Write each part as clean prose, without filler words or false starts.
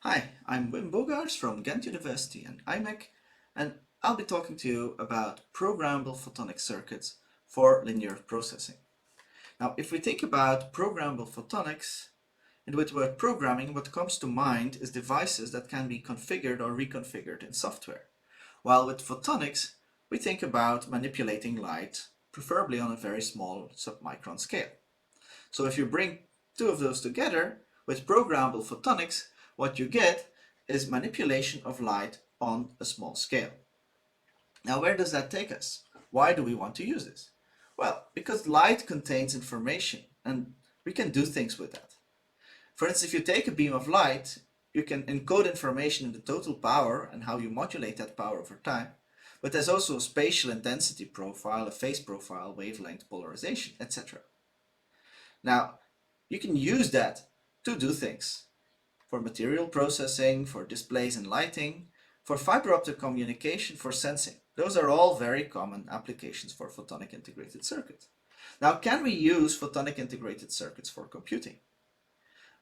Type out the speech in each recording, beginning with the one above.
Hi, I'm Wim Bogaerts from Ghent University and IMEC, and I'll be talking to you about programmable photonic circuits for linear processing. Now, if we think about programmable photonics, and with the word programming, what comes to mind is devices that can be configured or reconfigured in software. While with photonics, we think about manipulating light, preferably on a very small submicron scale. So if you bring two of those together with programmable photonics, what you get is manipulation of light on a small scale. Now, where does that take us? Why do we want to use this? Well, because light contains information and we can do things with that. For instance, if you take a beam of light, you can encode information in the total power and how you modulate that power over time. But there's also a spatial intensity profile, a phase profile, wavelength, polarization, etc. Now, you can use that to do things for material processing, for displays and lighting, for fiber optic communication, for sensing. Those are all very common applications for photonic integrated circuits. Now, can we use photonic integrated circuits for computing?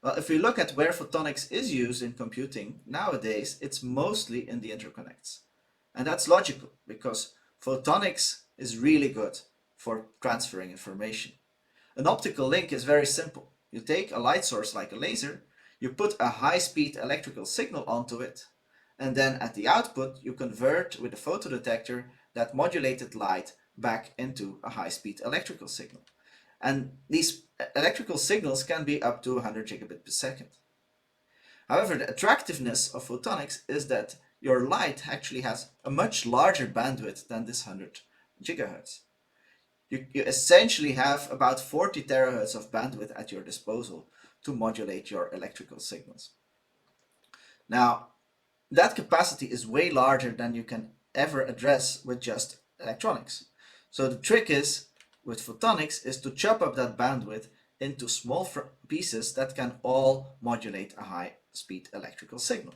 Well, if we look at where photonics is used in computing nowadays, it's mostly in the interconnects. And that's logical because photonics is really good for transferring information. An optical link is very simple. You take a light source like a laser, you put a high-speed electrical signal onto it, and then at the output you convert with a photodetector that modulated light back into a high-speed electrical signal. And these electrical signals can be up to 100 gigabit per second. However, the attractiveness of photonics is that your light actually has a much larger bandwidth than this 100 gigahertz. You essentially have about 40 terahertz of bandwidth at your disposal to modulate your electrical signals. Now, that capacity is way larger than you can ever address with just electronics. So the trick is, with photonics, is to chop up that bandwidth into small pieces that can all modulate a high-speed electrical signal.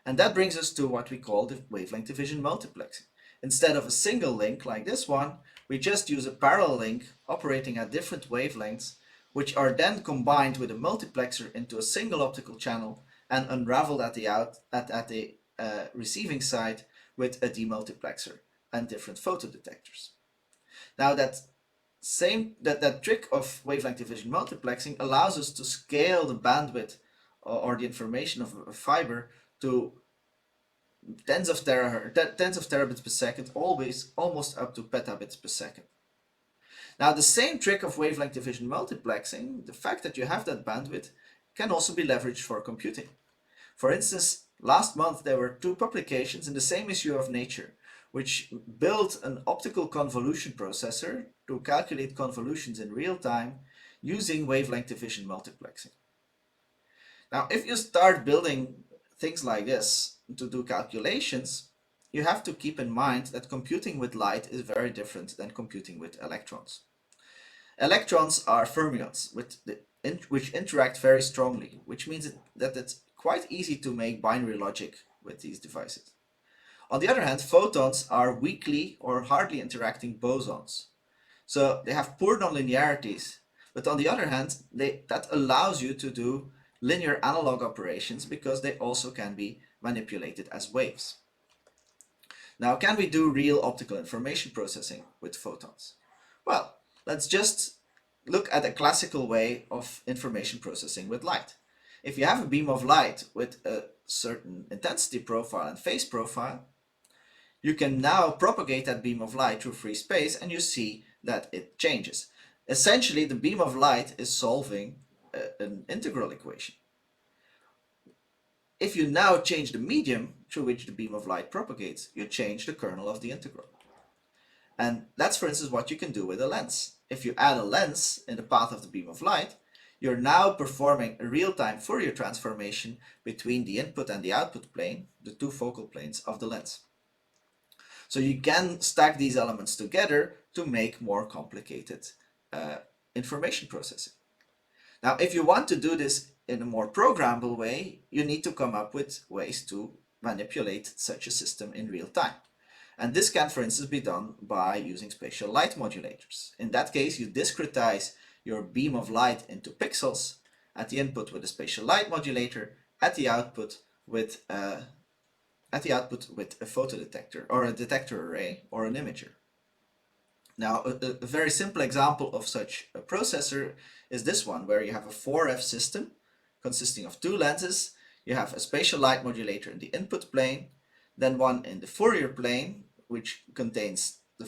And that brings us to what we call the wavelength division multiplexing. Instead of a single link like this one, we just use a parallel link operating at different wavelengths, which are then combined with a multiplexer into a single optical channel and unraveled at the receiving side with a demultiplexer and different photodetectors. Now that trick of wavelength division multiplexing allows us to scale the bandwidth or the information of a fiber to tens of terabits per second, always almost up to petabits per second. Now, the same trick of wavelength division multiplexing, the fact that you have that bandwidth, can also be leveraged for computing. For instance, last month there were two publications in the same issue of Nature, which built an optical convolution processor to calculate convolutions in real time using wavelength division multiplexing. Now, if you start building things like this to do calculations, you have to keep in mind that computing with light is very different than computing with electrons. Electrons are fermions which interact very strongly, which means that it's quite easy to make binary logic with these devices. On the other hand, photons are weakly or hardly interacting bosons. So they have poor nonlinearities, but on the other hand, that allows you to do linear analog operations because they also can be manipulated as waves. Now, can we do real optical information processing with photons? Well, let's just look at a classical way of information processing with light. If you have a beam of light with a certain intensity profile and phase profile, you can now propagate that beam of light through free space and you see that it changes. Essentially, the beam of light is solving an integral equation. If you now change the medium through which the beam of light propagates, you change the kernel of the integral. And that's, for instance, what you can do with a lens. If you add a lens in the path of the beam of light, you're now performing a real-time Fourier transformation between the input and the output plane, the two focal planes of the lens. So you can stack these elements together to make more complicated information processing. Now, if you want to do this in a more programmable way, you need to come up with ways to manipulate such a system in real time. And this can, for instance, be done by using spatial light modulators. In that case, you discretize your beam of light into pixels at the input with a spatial light modulator, at the output with at the output with a photodetector or a detector array or an imager. Now, a very simple example of such a processor is this one, where you have a 4F system consisting of two lenses. You have a spatial light modulator in the input plane, then one in the Fourier plane, which contains the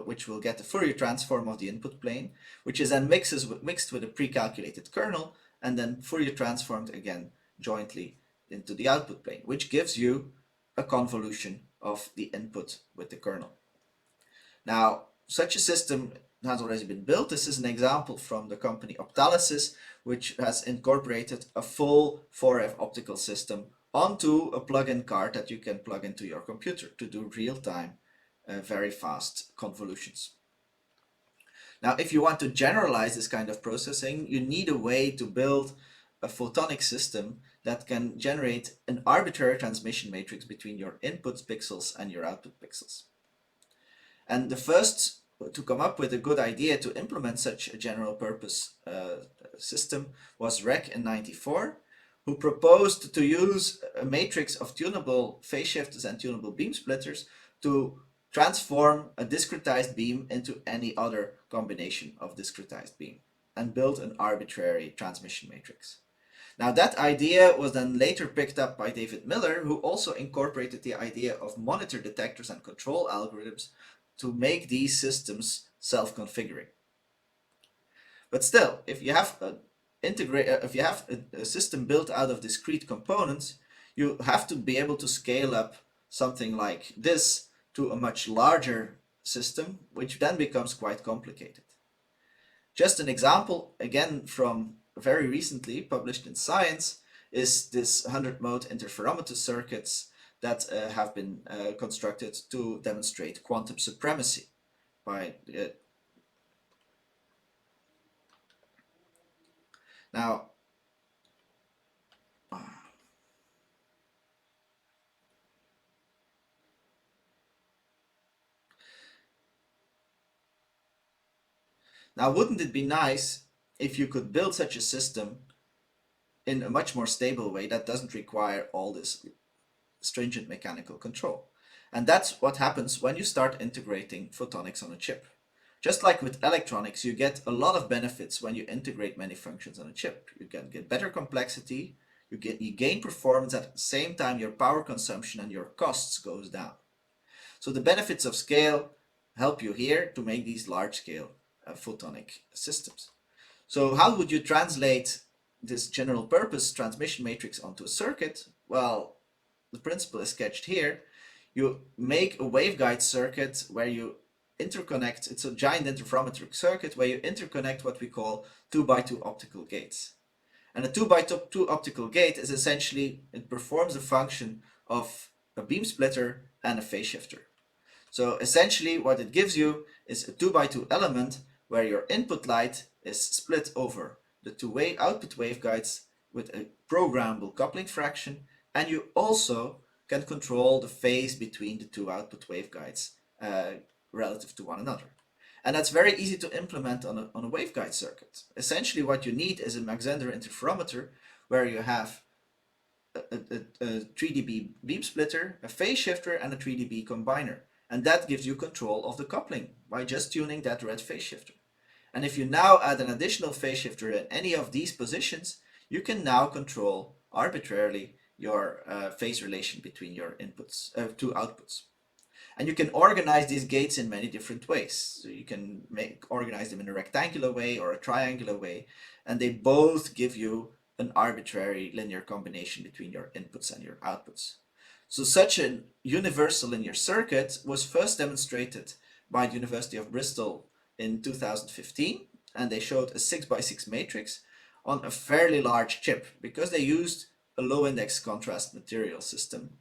which will get the Fourier transform of the input plane, which is then mixed with a pre-calculated kernel, and then Fourier transformed again jointly into the output plane, which gives you a convolution of the input with the kernel. Now, such a system has already been built. This is an example from the company Optalysis, which has incorporated a full 4F optical system onto a plug-in card that you can plug into your computer to do real-time, very fast convolutions. Now, if you want to generalize this kind of processing, you need a way to build a photonic system that can generate an arbitrary transmission matrix between your input pixels and your output pixels. And the first to come up with a good idea to implement such a general purpose system was Rek in '94, who proposed to use a matrix of tunable phase shifters and tunable beam splitters to transform a discretized beam into any other combination of discretized beam and build an arbitrary transmission matrix. Now, that idea was then later picked up by David Miller, who also incorporated the idea of monitor detectors and control algorithms to make these systems self-configuring. But still, if you have a system built out of discrete components, you have to be able to scale up something like this to a much larger system, which then becomes quite complicated. Just an example, again from very recently published in Science, is this 100-mode interferometer circuits that have been constructed to demonstrate quantum supremacy by now. Now, wouldn't it be nice if you could build such a system in a much more stable way that doesn't require all this stringent mechanical control? And that's what happens when you start integrating photonics on a chip. Just like with electronics, you get a lot of benefits when you integrate many functions on a chip. You can get better complexity, you gain performance, at the same time your power consumption and your costs goes down. So the benefits of scale help you here to make these large-scale photonic systems. So how would you translate this general purpose transmission matrix onto a circuit? Well, the principle is sketched here. You make a waveguide circuit where you interconnect, it's a giant interferometer circuit where you interconnect what we call 2x2 optical gates. And a 2x2 optical gate is essentially, it performs a function of a beam splitter and a phase shifter. So essentially what it gives you is a 2x2 element where your input light is split over the two output waveguides with a programmable coupling fraction, and you also can control the phase between the two output waveguides relative to one another. And that's very easy to implement on a waveguide circuit. Essentially what you need is a Mach-Zehnder interferometer where you have a 3 dB beam splitter, a phase shifter, and a 3 dB combiner. And that gives you control of the coupling by just tuning that red phase shifter. And if you now add an additional phase shifter at any of these positions, you can now control arbitrarily your phase relation between your inputs, two outputs. And you can organize these gates in many different ways. So you can organize them in a rectangular way or a triangular way, and they both give you an arbitrary linear combination between your inputs and your outputs. So such a universal linear circuit was first demonstrated by the University of Bristol in 2015, and they showed a 6x6 matrix on a fairly large chip because they used a low index contrast material system.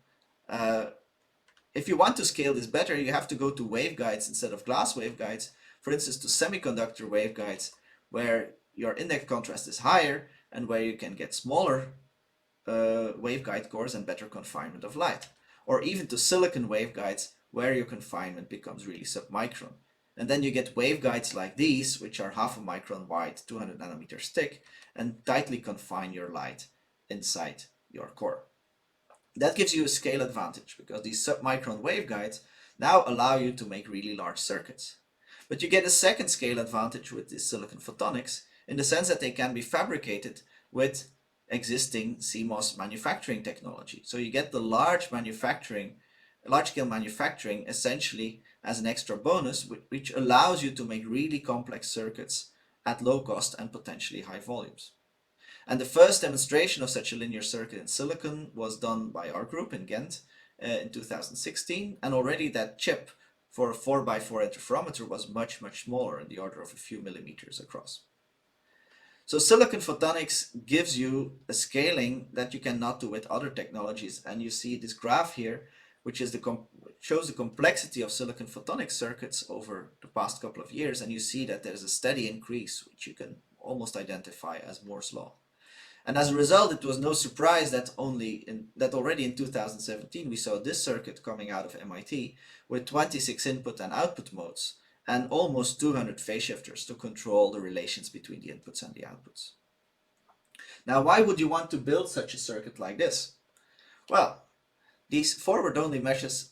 If you want to scale this better, you have to go to waveguides instead of glass waveguides, for instance to semiconductor waveguides where your index contrast is higher and where you can get smaller waveguide cores and better confinement of light, or even to silicon waveguides where your confinement becomes really submicron. And then you get waveguides like these, which are half a micron wide, 200 nanometers thick, and tightly confine your light inside your core. That gives you a scale advantage because these submicron waveguides now allow you to make really large circuits. But you get a second scale advantage with this silicon photonics in the sense that they can be fabricated with existing CMOS manufacturing technology. So you get the large scale manufacturing essentially as an extra bonus, which allows you to make really complex circuits at low cost and potentially high volumes. And the first demonstration of such a linear circuit in silicon was done by our group in Ghent in 2016. And already that chip for a 4x4 interferometer was much, much smaller, in the order of a few millimeters across. So silicon photonics gives you a scaling that you cannot do with other technologies. And you see this graph here, which is shows the complexity of silicon photonics circuits over the past couple of years. And you see that there's a steady increase, which you can almost identify as Moore's law. And as a result, it was no surprise that already in 2017 we saw this circuit coming out of MIT with 26 input and output modes and almost 200 phase shifters to control the relations between the inputs and the outputs. Now, why would you want to build such a circuit like this? Well, these forward-only meshes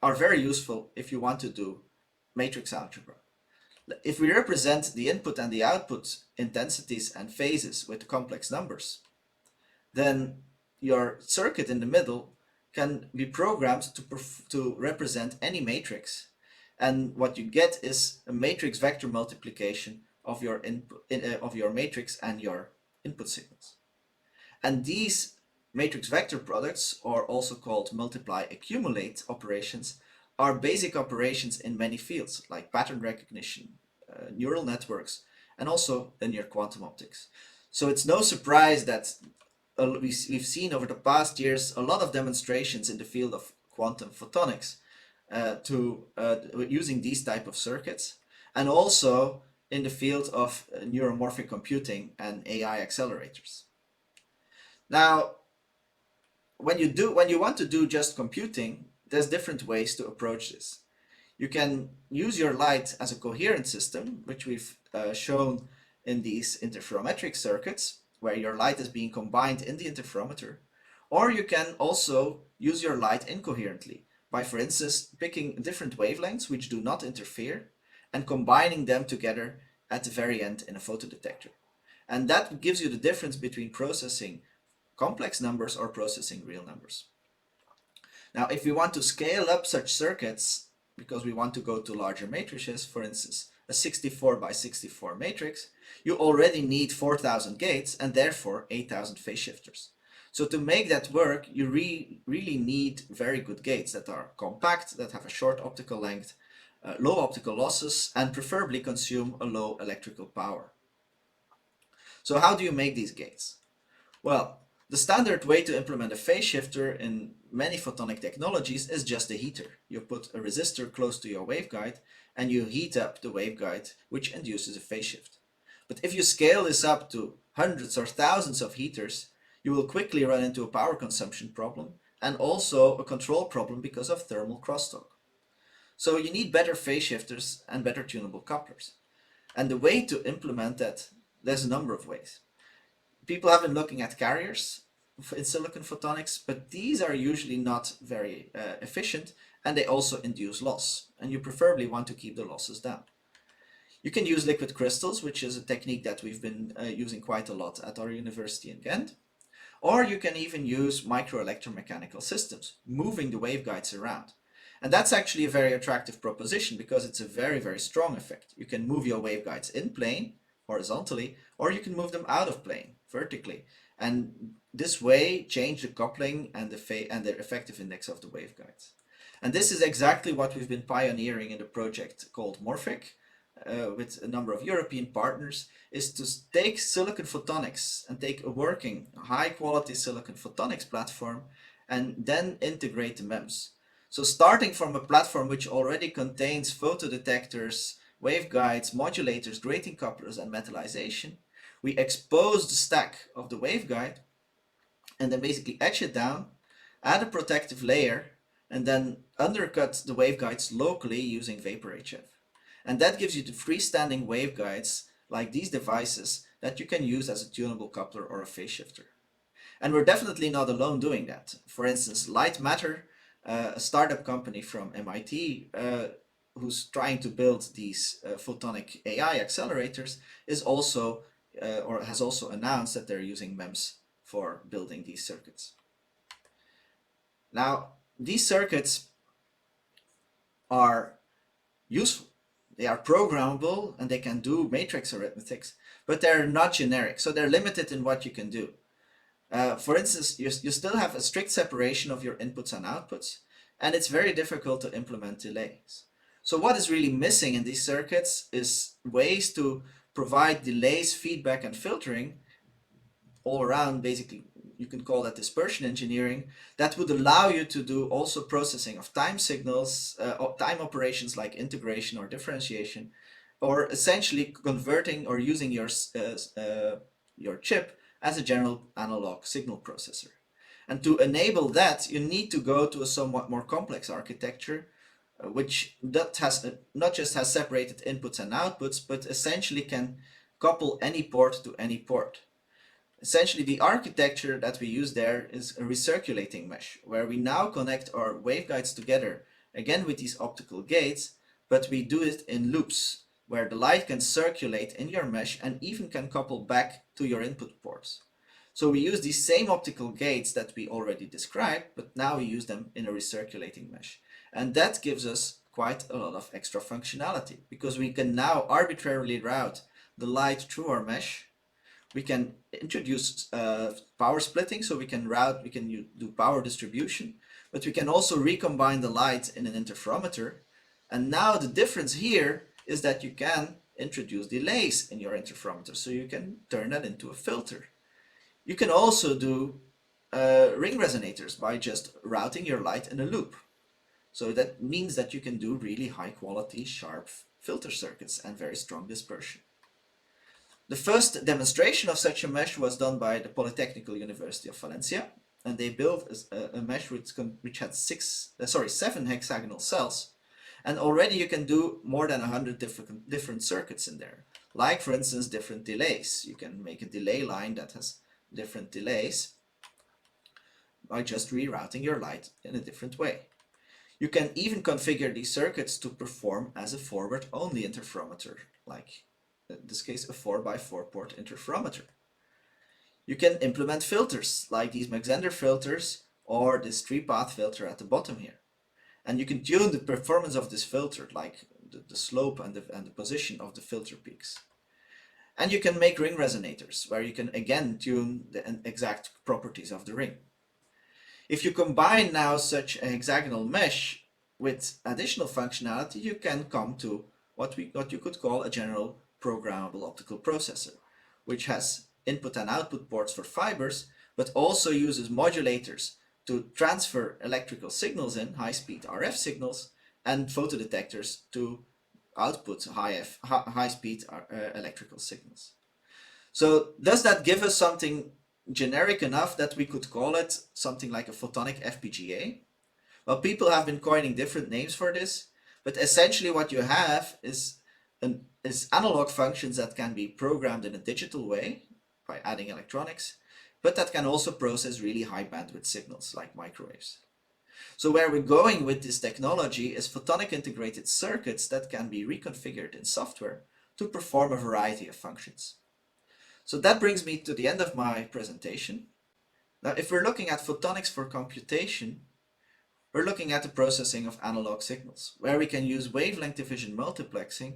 are very useful if you want to do matrix algebra. If we represent the input and the output intensities and phases with complex numbers, then your circuit in the middle can be programmed to represent any matrix. And what you get is a matrix vector multiplication of your matrix and your input signals. And these matrix vector products, or also called multiply accumulate operations, are basic operations in many fields like pattern recognition, neural networks, and also linear quantum optics. So it's no surprise that we've seen over the past years a lot of demonstrations in the field of quantum photonics using these type of circuits, and also in the field of neuromorphic computing and AI accelerators. Now, when you want to do just computing, there's different ways to approach this. You can use your light as a coherent system, which we've shown in these interferometric circuits, where your light is being combined in the interferometer. Or you can also use your light incoherently by, for instance, picking different wavelengths which do not interfere and combining them together at the very end in a photodetector. And that gives you the difference between processing complex numbers or processing real numbers. Now, if we want to scale up such circuits, because we want to go to larger matrices, for instance, a 64 by 64 matrix, you already need 4,000 gates and therefore 8,000 phase shifters. So to make that work, you really need very good gates that are compact, that have a short optical length, low optical losses, and preferably consume a low electrical power. So how do you make these gates? Well, the standard way to implement a phase shifter in many photonic technologies is just a heater. You put a resistor close to your waveguide and you heat up the waveguide, which induces a phase shift. But if you scale this up to hundreds or thousands of heaters, you will quickly run into a power consumption problem and also a control problem because of thermal crosstalk. So you need better phase shifters and better tunable couplers. And the way to implement that, there's a number of ways. People have been looking at carriers in silicon photonics, but these are usually not very efficient, and they also induce loss, and you preferably want to keep the losses down. You can use liquid crystals, which is a technique that we've been using quite a lot at our university in Ghent, or you can even use micro-electromechanical systems, moving the waveguides around. And that's actually a very attractive proposition because it's a very, very strong effect. You can move your waveguides in plane, horizontally, or you can move them out of plane, vertically. And this way change the coupling and the effective index of the waveguides. And this is exactly what we've been pioneering in the project called Morphic, with a number of European partners, is to take silicon photonics and take a working high quality silicon photonics platform and then integrate the MEMS. So starting from a platform which already contains photodetectors, waveguides, modulators, grating couplers, and metallization, we expose the stack of the waveguide and then basically etch it down, add a protective layer, and then undercut the waveguides locally using vapor HF. And that gives you the freestanding waveguides like these devices that you can use as a tunable coupler or a phase shifter. And we're definitely not alone doing that. For instance, Light Matter, a startup company from MIT, who's trying to build these photonic AI accelerators, is also or has also announced that they're using MEMS for building these circuits. Now, these circuits are useful. They are programmable and they can do matrix arithmetics, but they're not generic, so they're limited in what you can do. For instance, you still have a strict separation of your inputs and outputs, and it's very difficult to implement delays. So what is really missing in these circuits is ways to provide delays, feedback, and filtering all around. Basically, you can call that dispersion engineering, that would allow you to do also processing of time signals, time operations like integration or differentiation, or essentially converting or using your chip as a general analog signal processor. And to enable that, you need to go to a somewhat more complex architecture, which not just has separated inputs and outputs, but essentially can couple any port to any port. Essentially, the architecture that we use there is a recirculating mesh, where we now connect our waveguides together, again with these optical gates, but we do it in loops, where the light can circulate in your mesh and even can couple back to your input ports. So we use these same optical gates that we already described, but now we use them in a recirculating mesh. And that gives us quite a lot of extra functionality, because we can now arbitrarily route the light through our mesh. We can introduce power splitting, so we can do power distribution, but we can also recombine the light in an interferometer. And now the difference here is that you can introduce delays in your interferometer, so you can turn that into a filter. You can also do ring resonators by just routing your light in a loop. So that means that you can do really high quality, sharp filter circuits and very strong dispersion. The first demonstration of such a mesh was done by the Polytechnical University of Valencia, and they built a mesh which had 7 hexagonal cells, and already you can do more than 100 different circuits in there. Like, for instance, different delays. You can make a delay line that has different delays by just rerouting your light in a different way. You can even configure these circuits to perform as a forward-only interferometer, like in this case a 4x4 port interferometer. You can implement filters like these Mach-Zehnder filters or this 3-path filter at the bottom here. And you can tune the performance of this filter, like the slope and the position of the filter peaks. And you can make ring resonators, where you can again tune the exact properties of the ring. If you combine now such a hexagonal mesh with additional functionality, you can come to what you could call a general programmable optical processor, which has input and output ports for fibers, but also uses modulators to transfer electrical signals in, high-speed RF signals, and photodetectors to output high-speed electrical signals. So does that give us something generic enough that we could call it something like a photonic FPGA? Well, people have been coining different names for this, but essentially what you have is analog functions that can be programmed in a digital way by adding electronics, but that can also process really high bandwidth signals like microwaves. So where we're going with this technology is photonic integrated circuits that can be reconfigured in software to perform a variety of functions. So that brings me to the end of my presentation. Now, if we're looking at photonics for computation, we're looking at the processing of analog signals, where we can use wavelength division multiplexing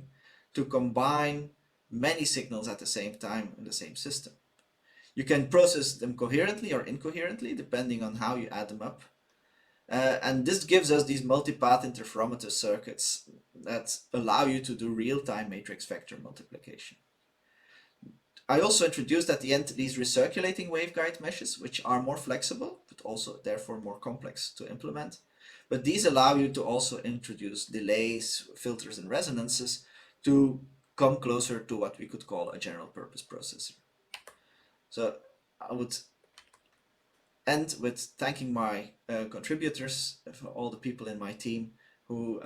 to combine many signals at the same time in the same system. You can process them coherently or incoherently, depending on how you add them up. And this gives us these multipath interferometer circuits that allow you to do real-time matrix vector multiplication. I also introduced at the end these recirculating waveguide meshes, which are more flexible, but also therefore more complex to implement. But these allow you to also introduce delays, filters, and resonances to come closer to what we could call a general purpose processor. So I would end with thanking my contributors, for all the people in my team who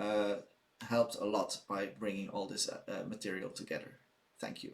helped a lot by bringing all this material together. Thank you.